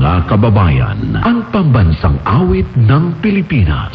Mga kababayan, ang pambansang awit ng Pilipinas.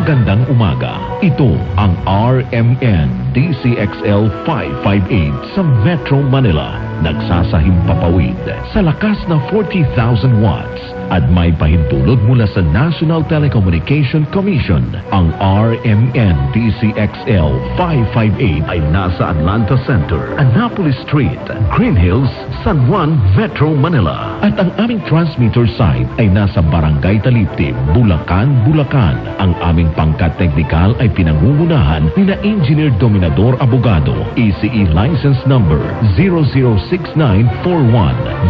Magandang umaga. Ito ang RMN DCXL 558 sa Metro Manila. Nagsasahimpapawid sa lakas na 40,000 watts at may pahintulot mula sa National Telecommunication Commission. Ang RMN DCXL 558 ay nasa Atlanta Center, Annapolis Street, Green Hills, San Juan, Metro Manila. At ang aming transmitter site ay nasa Barangay Taliptib, Bulacan, Bulacan. Ang aming pangkat teknikal ay pinangungunahan ni na Engineer Dominador Abogado, ECE License Number 006941,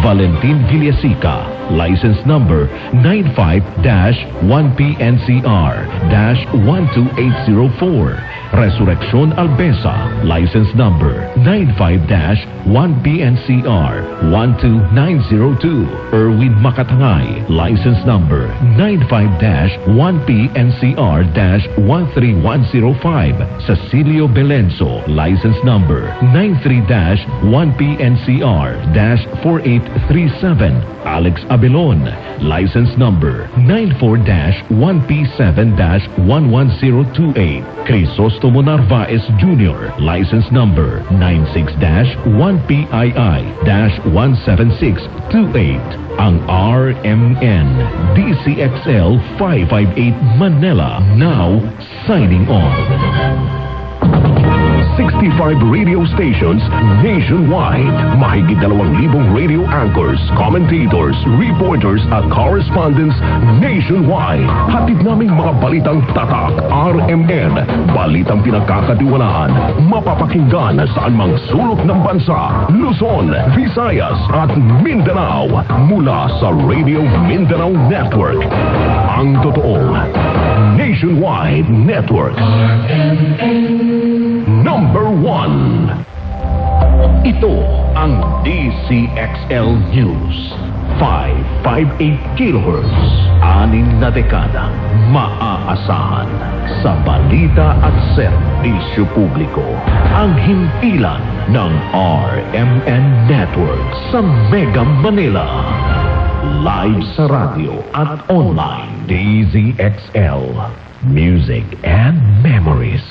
Valentin Villasica, License Number 95-1PNCR-12804, Resurrección Albesa, License Number 95-1PNCR-12902, Erwin Makatangay, License Number 95-1PNCR-13105, Cecilio Belenso, License Number 93-1PNCR-4837, Alex Abelon, License Number 94-1P7-11028, Crisostomo Narvaez Jr., License Number 96-1PII-17628. Ang RMN DCXL 558 Manila now signing on. 65 radio stations nationwide. Mahigit 2,000 radio anchors, commentators, reporters at correspondents nationwide. Hatid naming mga balitang tatak, RMN. Balitang pinagkakatiwalaan, mapapakinggan saan mang sulok ng bansa, Luzon, Visayas at Mindanao. Mula sa Radio Mindanao Network. Ang totoong Nationwide Network. Number 1. Ito ang DCXL News. 558 kHz. 6 na dekada maaasahan sa balita at serbisyo publiko. Ang himpilan ng RMN Network sa Mega Manila. Live sa radio at online. DZXL. Music and memories.